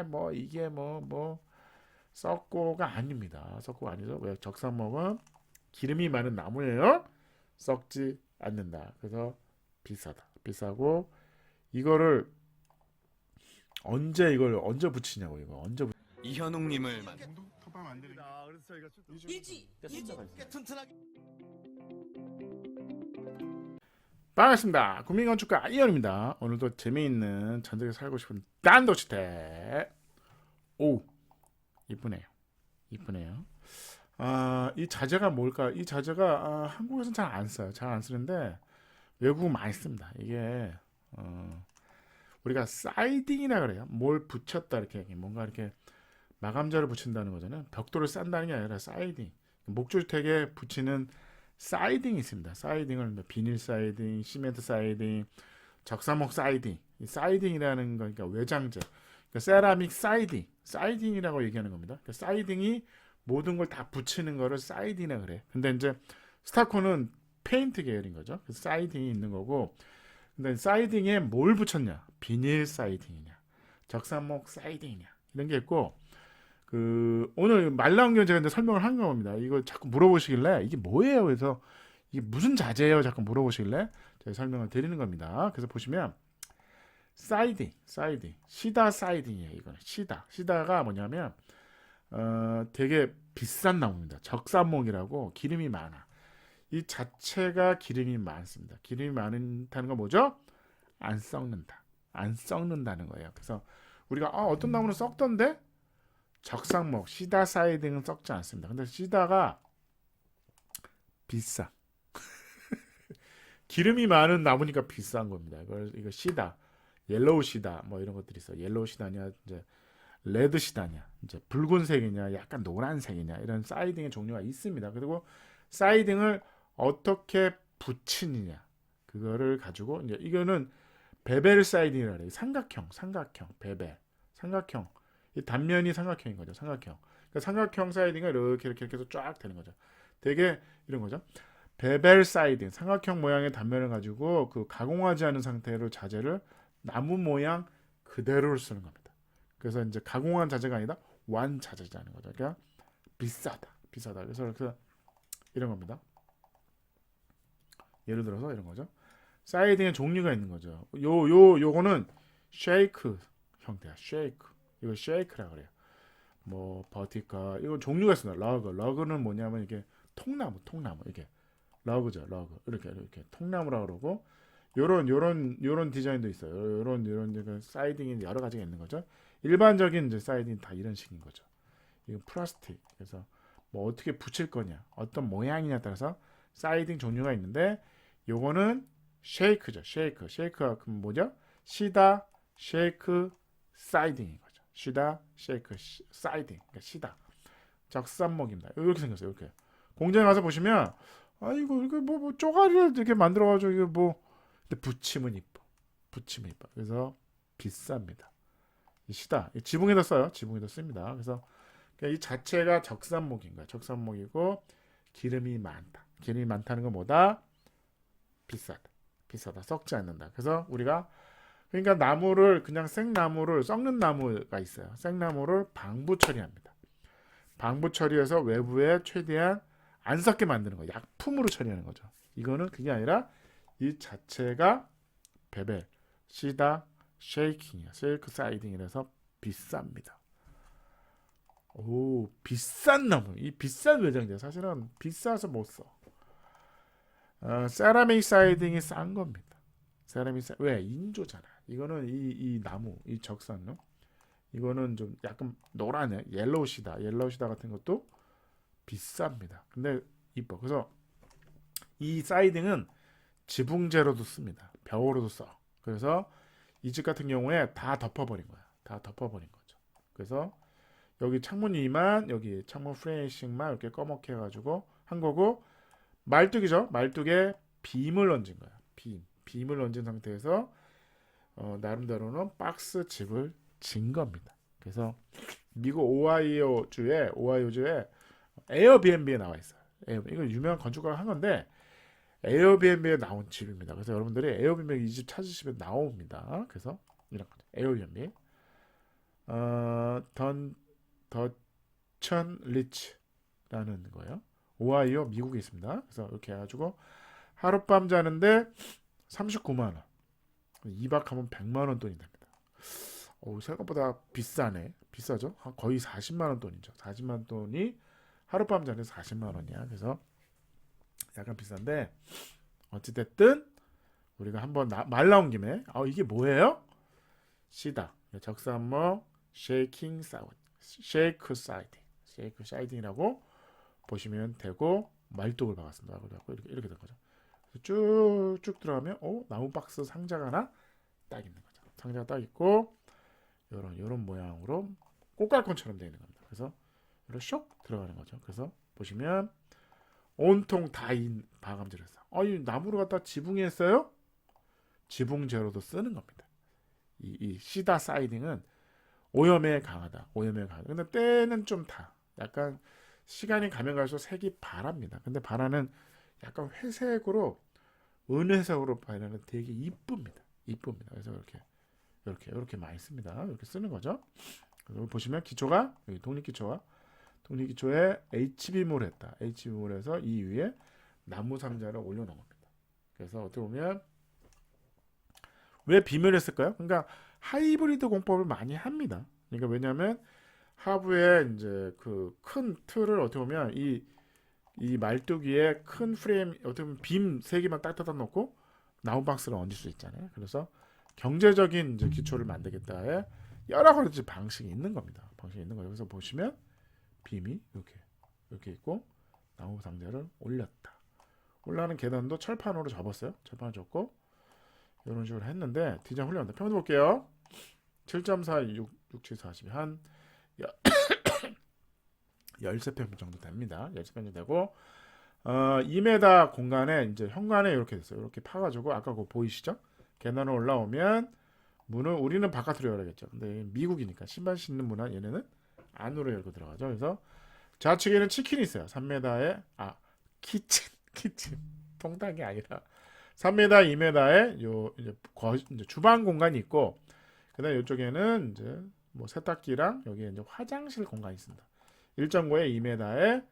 뭐 이게 뭐 썩고가 아닙니다. 썩고가 아니죠. 왜 적산목은 기름이 많은 나무예요. 썩지 않는다. 그래서 비싸다. 비싸고 이거를 이걸 언제 붙이냐고 이거 언제 이현웅님을 컵하면 안 되는 그래서 저희가 일찍 튼튼하게 반갑습니다. 국민건축가 이현입니다. 오늘도 재미있는 전국에 살고 싶은 단독주택. 오 이쁘네요. 이쁘네요. 이 자재가 뭘까? 이 자재가 한국에서는 잘 안 써요. 잘 안 쓰는데 외국은 많이 씁니다. 이게 우리가 사이딩이라 그래요. 뭘 붙였다 이렇게 뭔가 이렇게 마감재를 붙인다는 거잖아요. 벽돌을 싼다는 게 아니라 사이딩. 목주택에 붙이는 사이딩이 있습니다. 사이딩을 비닐 사이딩, 시멘트 사이딩, 적사목 사이딩. 이 사이딩이라는 거니까 외장재. 그러니까 세라믹 사이딩이라고 얘기하는 겁니다. 그러니까 사이딩이 모든 걸 다 붙이는 거를 사이딩이라 그래. 근데 이제 스타코는 페인트 계열인 거죠. 그래서 사이딩이 있는 거고. 근데 사이딩에 뭘 붙였냐? 비닐 사이딩이냐, 적산목 사이딩이냐 이런 게 있고. 오늘 말 나온 김에 제가 이제 설명을 한 겁니다. 이거 자꾸 물어보시길래 이게 뭐예요? 그래서 이게 무슨 자재예요? 자꾸 물어보시길래 제가 설명을 드리는 겁니다. 그래서 보시면 사이딩, 시다 사이딩이에요. 이거는 시다가 뭐냐면 되게 비싼 나무입니다. 적산목이라고 기름이 많아. 이 자체가 기름이 많습니다. 기름이 많다는 건 뭐죠? 안 썩는다는 거예요. 그래서 우리가 어떤 나무는 썩던데 적산목, 시다 사이딩은 썩지 않습니다. 근데 시다가 비싸. 기름이 많은 나무니까 비싼 겁니다. 이거 시다, 옐로우 시다 뭐 이런 것들이 있어. 옐로우 시다냐, 이제 레드 시다냐, 이제 붉은색이냐, 약간 노란색이냐 이런 사이딩의 종류가 있습니다. 그리고 사이딩을 어떻게 붙이느냐 그거를 가지고 이제 이거는 베벨 사이딩이라 그래요. 삼각형, 베벨, 삼각형. 이 단면이 삼각형인 거죠. 삼각형. 그러니까 삼각형 사이딩을 이렇게 해서 쫙 되는 거죠. 되게 이런 거죠. 베벨 사이딩, 삼각형 모양의 단면을 가지고 그 가공하지 않은 상태로 자재를 나무 모양 그대로를 쓰는 겁니다. 그래서 이제 가공한 자재가 아니라 완 자재라는 거죠. 그러니까 비싸다. 그래서 이런 겁니다. 예를 들어서 이런 거죠. 사이딩의 종류가 있는 거죠. 요거는 쉐이크 형태야. 이거 쉐이크라 그래요. 뭐 버티카 이거 종류가 있어요. 러그는 뭐냐면 이게 통나무 이게 러그죠. 이렇게 통나무라 그러고 요런 디자인도 있어요. 요런 사이딩이 여러 가지가 있는 거죠. 일반적인 이제 사이딩 다 이런 식인 거죠. 이거 플라스틱. 그래서 뭐 어떻게 붙일 거냐, 어떤 모양이냐에 따라서 사이딩 종류가 있는데 요거는 쉐이크죠. 쉐이크가 그럼 뭐죠? 시다, 쉐이크, 사이딩인 거죠. 시다, 쉐이크, 사이딩. 그러니까 시다. 적산목입니다. 이렇게 생겼어요. 이렇게. 공장에 가서 보시면 이거 뭐 쪼가리를 이렇게 만들어가지고 이거 뭐 근데 붙이면 이뻐. 그래서 비쌉니다. 이 시다. 지붕에다 써요. 지붕에다 씁니다. 그래서 이 자체가 적산목인 거야. 적산목이고 기름이 많다. 기름이 많다는 건 뭐다? 비싸다. 썩지 않는다. 그래서 우리가 그러니까 나무를 그냥 생나무를 썩는 나무가 있어요. 생나무를 방부 처리합니다. 방부 처리해서 외부에 최대한 안 썩게 만드는 거예요. 약품으로 처리하는 거죠. 이거는 그게 아니라 이 자체가 베벨, 시다, 쉐이크 사이딩이라서 비쌉니다. 오, 비싼 나무. 이 비싼 외장재 사실은 비싸서 못 써. 세라믹 사이딩이 싼 겁니다. 왜? 인조잖아. 이거는 이 나무, 이 적산로. 이거는 좀 약간 노란해. 옐로우 시다 같은 것도 비쌉니다. 근데 이뻐. 그래서 이 사이딩은 지붕재로도 씁니다. 벽으로도 써. 그래서 이 집 같은 경우에 다 덮어버린 거야. 다 덮어버린 거죠. 그래서 여기 창문이만 여기 창문 프레임식만 이렇게 꺼멓게 해가지고 한 거고 말뚝이죠. 말뚝에 빔을 얹은 거야. 빔을 얹은 상태에서 나름대로는 박스 집을 진 겁니다. 그래서 미국 오하이오주에 에어비앤비에 나와 있어요. 이거 유명한 건축가가 한 건데 에어비앤비에 나온 집입니다. 그래서 여러분들이 에어비앤비 이 집 찾으시면 나옵니다. 그래서 이런 거죠. 에어비앤비. 던 더천 리치라는 거예요. 오하이오 미국에 있습니다. 그래서 이렇게 해가지고 하룻밤 자는데 39만 원. 2박 하면 100만 원 돈이 됩니다. 생각보다 비싸네. 비싸죠? 거의 40만 원 돈이죠. 40만 원 돈이 하룻밤 자는데 40만 원이야. 그래서 약간 비싼데 어찌됐든 우리가 한번 말 나온 김에 이게 뭐예요? 시다. 적산모 쉐이킹 사운드. 쉐이크 사이딩. 쉐이크 사이딩이라고 보시면 되고 말뚝을 박았습니다. 그래갖고 이렇게 된 거죠. 쭉쭉 들어가면 나무 박스 상자가 하나 딱 있는 거죠. 상자가 딱 있고 요런 모양으로 꽃갈콘처럼 되어 있는 겁니다. 그래서 이렇게 쇽 들어가는 거죠. 그래서 보시면 온통 다 바감질해서 이 나무를 갖다 지붕했어요? 지붕재로도 쓰는 겁니다. 이 시다 사이딩은 오염에 강하다. 근데 때는 좀 약간 시간이 가면 갈수록 색이 바랍니다. 근데 바라는 약간 회색으로 은회색으로 바라는 되게 이쁩니다. 그래서 이렇게 많이 씁니다. 이렇게 쓰는 거죠. 그리고 보시면 기초가 여기 독립기초에 HB몰 했다. HB몰에서 이 위에 나무 상자를 올려놓은 겁니다. 그래서 어떻게 보면 왜 비밀했을까요? 그러니까 하이브리드 공법을 많이 합니다. 그러니까 왜냐하면 하부에 이제 그 큰 틀을 어떻게 보면 이 말뚝 위에 큰 프레임 어떻게 보면 빔 3개만 딱 닫아 놓고 나무 박스를 얹을 수 있잖아요. 그래서 경제적인 이제 기초를 만들겠다에 여러 가지 방식이 있는 겁니다. 그래서 보시면 빔이 이렇게 있고 나무 상자를 올라가는 계단도 철판으로 접었어요. 철판을 접고 이런 식으로 했는데 디자인 훌륭합니다. 평도 볼게요. 7.4, 6, 7, 40이 한 13평 정도 됩니다. 13평 정도 되고 2m 공간에 이제 현관에 이렇게 됐어요. 이렇게 파가지고 아까 그거 보이시죠? 계단을 올라오면 문을 우리는 바깥으로 열어야겠죠. 근데 미국이니까 신발 신는 문은 얘네는 안으로 열고 들어가죠. 그래서 좌측에는 치킨이 있어요. 3m에 키친 통닭이 아니라 3m, 2m에 이제 주방 공간이 있고 그다음 이쪽에는 이제 뭐 세탁기랑 여기에 이제 화장실 공간이 있습니다. 1.5에 2m에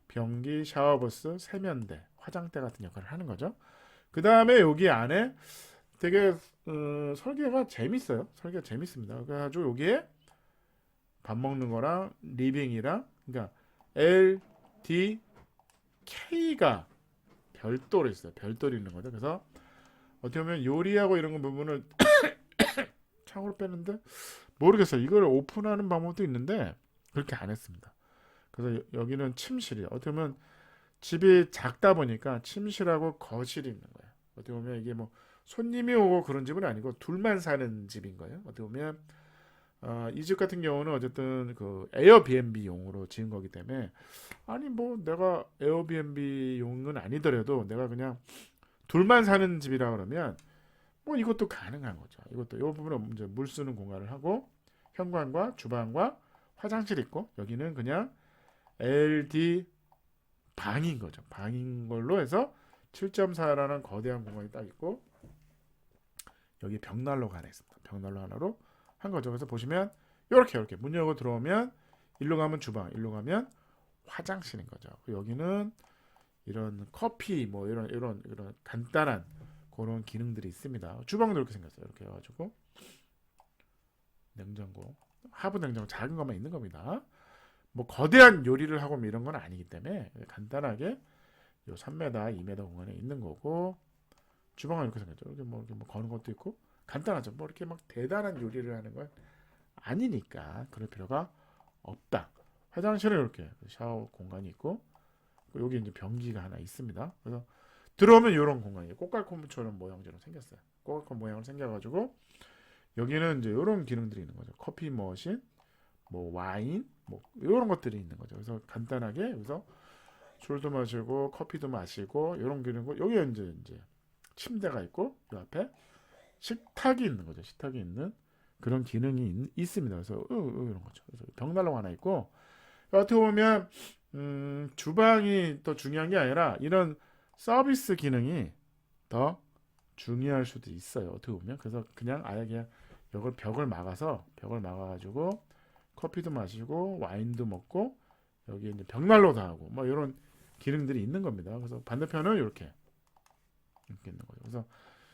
변기, 샤워부스, 세면대, 화장대 같은 역할을 하는 거죠. 그 다음에 여기 안에 되게 설계가 재밌어요. 설계가 재밌습니다. 그래가지고 여기에 밥 먹는 거랑 리빙이랑 그러니까 L, D, K가 별도로 있어요. 별도로 있는 거죠. 그래서 어떻게 보면 요리하고 이런 부분을 창으로 빼는데 모르겠어요. 이걸 오픈하는 방법도 있는데 그렇게 안 했습니다. 그래서 여기는 침실이에요. 어떻게 보면 집이 작다 보니까 침실하고 거실이 있는 거예요. 어떻게 보면 이게 뭐 손님이 오고 그런 집은 아니고 둘만 사는 집인 거예요. 어떻게 보면 이 집 같은 경우는 어쨌든 그 에어비앤비용으로 지은 거기 때문에 아니 뭐 내가 에어비앤비용은 아니더라도 내가 그냥 둘만 사는 집이라 그러면 뭐 이것도 가능한 거죠. 이 부분은 이제 물 쓰는 공간을 하고 현관과 주방과 화장실 있고 여기는 그냥 LD 방인 거죠. 방인 걸로 해서 7.4라는 거대한 공간이 딱 있고 여기 벽난로가 하나 있습니다. 벽난로 하나로 한 거죠. 그래서 보시면 이렇게 문 열고 들어오면 일로 가면 주방, 일로 가면 화장실인 거죠. 여기는 이런 커피 뭐 이런 간단한 그런 기능들이 있습니다. 주방도 이렇게 생겼어요. 이렇게 해가지고 냉장고, 하부 냉장고 작은 것만 있는 겁니다. 뭐 거대한 요리를 하고 뭐 이런 건 아니기 때문에 간단하게 요 3m, 2m 공간에 있는 거고 주방은 이렇게 생겼죠. 이렇게 뭐 거는 것도 있고 간단하죠. 뭐 이렇게 막 대단한 요리를 하는 건 아니니까 그럴 필요가 없다. 화장실은 이렇게 샤워 공간이 있고 여기 이제 변기가 하나 있습니다. 그래서 들어오면 이런 공간이 꽃갈콘처럼 모양처럼 생겼어요. 꽃갈콘 모양으로 생겨가지고 여기는 이제 이런 기능들이 있는 거죠. 커피 머신, 뭐 와인, 뭐 이런 것들이 있는 거죠. 그래서 간단하게 여기서 술도 마시고 커피도 마시고 이런 기능고 여기 이제 침대가 있고 이 앞에 식탁이 있는 거죠. 식탁이 있는 그런 기능이 있습니다. 그래서 이런 거죠. 그래서 벽난로가 하나 있고 어떻게 보면 주방이 더 중요한 게 아니라 이런 서비스 기능이 더 중요할 수도 있어요. 어떻게 보면 그래서 그냥 아예 그냥 이걸 벽을 막아가지고 커피도 마시고 와인도 먹고 여기 이제 벽난로도 하고 뭐 이런 기능들이 있는 겁니다. 그래서 반대편은 이렇게 있는 거죠. 그래서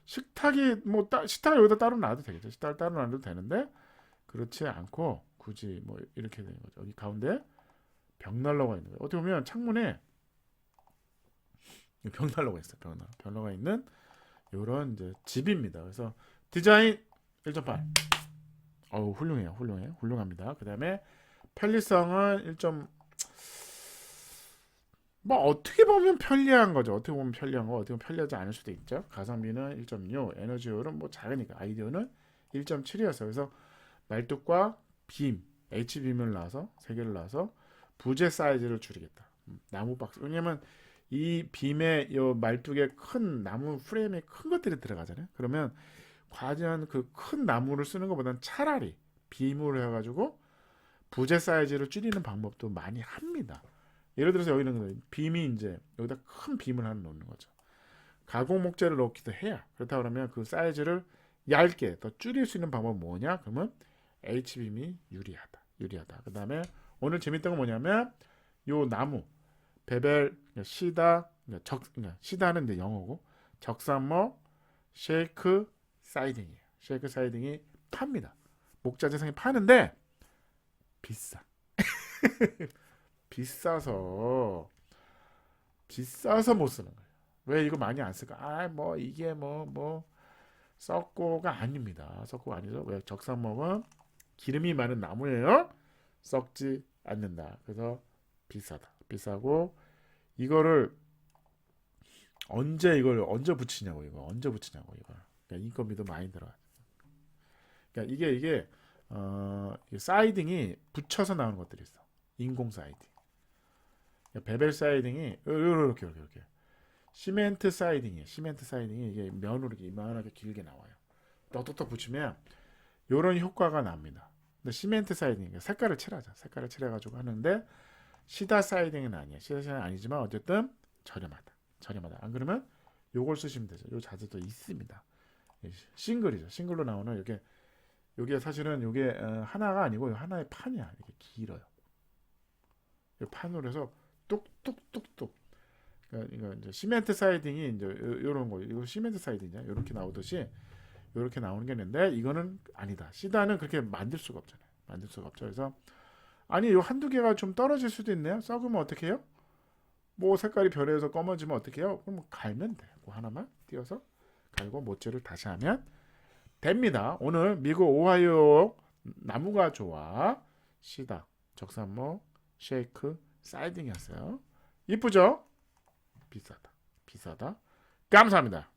식탁이 뭐 식탁을 여기다 따로 놔도 되겠죠. 식탁을 따로 놔도 되는데 그렇지 않고 굳이 뭐 이렇게 되는 거죠. 여기 가운데 벽난로가 있는 거예요. 어떻게 보면 창문에 벽난로가 있어요. 벽난로가 있는 이런 이제 집입니다. 그래서 디자인 1.8. 훌륭합니다. 그다음에 편리성은 1. 뭐 어떻게 보면 편리한 거죠. 어떻게 보면 편리한 거, 어떻게 보면 편리하지 않을 수도 있죠. 가성비는 1.6, 에너지 효율은 뭐 작으니까 아이디어는 1.7이었어요. 그래서 말뚝과 빔, H빔을 놔서 세 개를 놔서 부재 사이즈를 줄이겠다. 나무 박스. 왜냐면 이 빔에 이 말뚝에 큰 나무 프레임에 큰 것들이 들어가잖아요. 그러면 과연 그 큰 나무를 쓰는 것보다는 차라리 빔으로 해가지고 부재 사이즈를 줄이는 방법도 많이 합니다. 예를 들어서 여기는 빔이 이제 여기다 큰 빔을 하나 놓는 거죠. 가공 목재를 넣기도 해야. 그렇다 그러면 그 사이즈를 얇게 더 줄일 수 있는 방법은 뭐냐? 그러면 H빔이 유리하다. 그 다음에 오늘 재밌던 건 뭐냐면 요 나무 베벨 시다 시다는 이제 영어고 적산모 쉐이크 사이딩이에요. 쉐이크 사이딩이 팝니다. 목자 재상이 파는데 비싸. 비싸서 못 쓰는 거예요. 왜 이거 많이 안 쓸까? 뭐 이게 뭐 썩고가 아닙니다. 썩고가 아니죠. 왜 적산목은 기름이 많은 나무예요. 썩지 않는다. 그래서 비싸고 이거를 언제 붙이냐고 이거. 그러니까 인건비도 많이 들어가. 그러니까 이게 사이딩이 붙여서 나오는 것들이 있어. 인공 사이딩. 베벨 사이딩이 이렇게 시멘트 사이딩이 이게 면으로 이렇게 이만하게 길게 나와요. 또 붙이면 이런 효과가 납니다. 근데 시멘트 사이딩 색깔을 칠해가지고 하는데 시다 사이딩은 아니에요. 시다 사이딩은 아니지만 어쨌든 저렴하다. 안 그러면 요걸 쓰시면 되죠. 요 자재도 있습니다. 싱글이죠. 싱글로 나오는 요게 사실은 요게 하나가 아니고 하나의 판이야. 이렇게 길어요. 이 판으로 해서 뚝뚝뚝뚝. 그러니까 이거 이제 시멘트 사이딩이 이제 요런 거, 이거 시멘트 사이딩이야. 요렇게 나오듯이 요렇게 나오는 게 있는데 이거는 아니다. 시다는 그렇게 만들 수가 없잖아요. 그래서 아니 요 한두 개가 좀 떨어질 수도 있네요. 썩으면 어떻게 해요? 뭐 색깔이 변해서 검어지면 어떻게 해요? 그럼 갈면 돼. 그 하나만 띄어서 갈고 모찌를 다시 하면 됩니다. 오늘 미국 오하이오 나무가 좋아 시다 적산모 쉐이크 사이딩이었어요. 이쁘죠? 비싸다. 감사합니다.